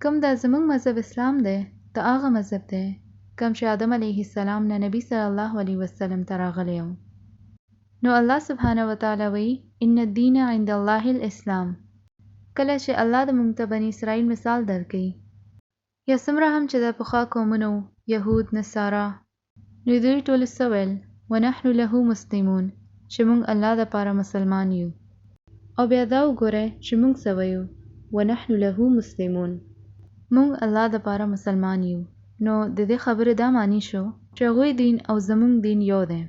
کوم دا زمونږ مذهب اسلام دی دا هغه مذهب دی کوم چې آدم علیه السلام نه نبی صلی الله علیه وسلم ته راغلی و. نو الله سبحانه وتعالی وی ان الدین عند الله الاسلام. کله چې الله د مونږ ته بنی اسرائیل مثال درکړي یا څومره هم چې د پخوا قومونو یهود نصارا نو دوی ټول څه ویل ونحن له مسلمون چې مونږ الله دپاره مسلمان یو. او بیا دا وګورئ چې مونږ څه وایو ونحن له مسلمون مونږ الله دپاره مسلمان یو. نو د دې خبرې دا معنی شو چې هغوی دین او زمونږ دین یو دی.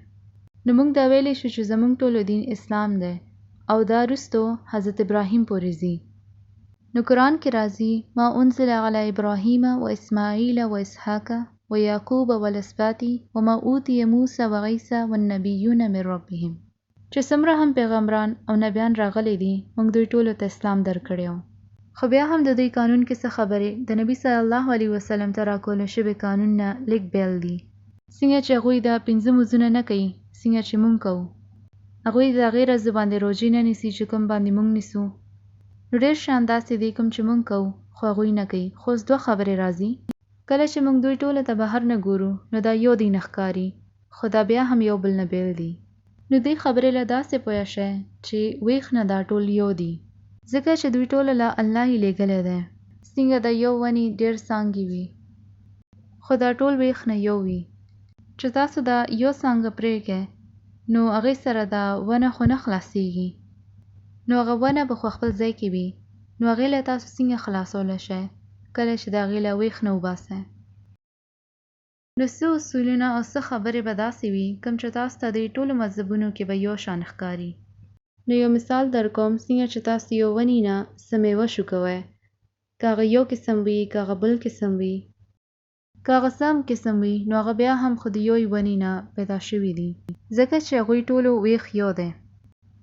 نو مونږ دا ویلی شو چې زمونږ ټولو دین اسلام دی او دا وروستو حضرت ابراهیم پورې ځي. نو قرآن کې راځي ما انزل علی ابراهیم و اسماعیل و اسحاق و یعقوب والاسباط وما اوتی موسی و عیسی والنبیون من ربهم. چې څومره هم پیغمبران او نبیان راغلي دي موږ دوی ټولو ته اسلام درکړی و. خو بیا هم د دوی قانون کې څه خبرې د نبی صلی الله علیه وسلم ته راکولی شوي قانون نه لږ بیل دي. څنګه چې هغوی دا 5 مونځونه نه کوي څنګه چې مونږ کوو. هغوی د هغې ورځې باندې روژې نه نیسي چې کوم باندې مونږ نیسو. نو ډېر شیان داسې دي کوم چې مونږ کوو خو هغوی نه کوي. خو اوس 2 خبرې راځي. کله چې مونږ دوی ټوله ته بهر نه ګورو نو دا یو دین ښکاري خو دا بیا هم یو بل نه بیل دي. نو دې خبرې له داسې پوه شئ چې ویښ نه دا ټول یو دي ځکه چې دوی ټوله له الله یې لیږلی دی. څنګه د یو ونې ډېر څانګې وي خو دا ټول ویښ نه یو وي. چې تاسو دا یو څانګه پرېږئ نو هغې سره دا ونه خو نه خلاصیږي. نو هغه ونه به خو خپل ځای کې وي. نو هغې له تاسو څنګه خلاصولی شئ کله چې د هغې له ویښ نه وباسئ. نو څه اصولونه او څه خبرې به داسې وي کوم چې تاسو ته د ټولو مذهبونو کې به یو شان ښکاري. نو یو مثال در کوم څنګه چې تاسو یو ونې نه څه میوه شو کوئ که هغه یو قسم وي که هغه بل قسم وي که هغه څه هم قسم وي نو هغه بیا هم خو د یوې ونې نه پیدا شوي دي ځکه چې هغوی ټولو ویښ یو دی.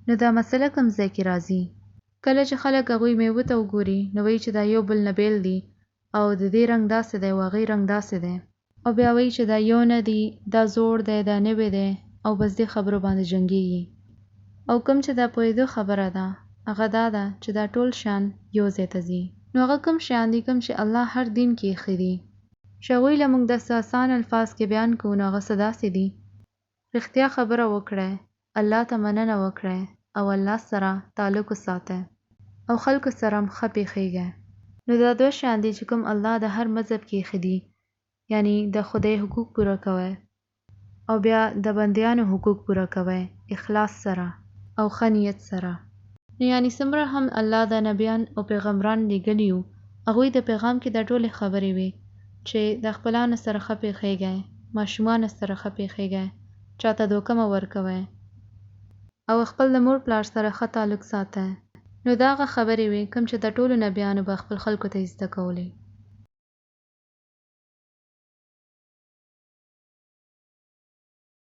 نو دا مسله کوم ځای کې راځي کله چې خلک هغوی میوه ته وګوري نو وایي چې دا یو بل نه بیل دي او د دې رنګ داسې دی او هغې رنګ داسې دی او بیا وایي چې دا یو نه دي دا زوړ دی دا نوی دی او بس دې خبرو باندې جنګېږي. او کوم چې دا پوهېدو خبره ده هغه دا ده چې دا ټول شیان یو ځای ته ځي. نو هغه کوم شیان دي کوم چې الله هر دین کې ایښي دي چې هغوی له موږ داسې اسان الفاظ کې بیان کوو نو هغه څه داسې دي. رښتیا خبره وکړئ الله ته مننه وکړئ او الله سره تعلق وساتئ او خلکو سره هم ښه پیښیږئ. نو دا 2 شیان دي چې کوم الله د هر مذهب کې ایښي دي یعنی د خدای حقوق پوره کوئ او بیا د بندیانو حقوق پوره کوئ اخلاص سره او ښه نیت سره. نو یعنی څومره هم الله د نبیان او پیغمبران لیږلي وو هغوی د پیغام کې دا ټولې خبرې وي چې د خپلانو سره ښه پیښیږئ ماشومانو سره ښه پیښیږئ چاته دوکه مه ورکوئ او خپل د مور پلار سره ښه تعلق ساتئ. نو دا هغه خبرې وي کوم چې د ټولو نبیانو به خپل خلکو ته زده کولې.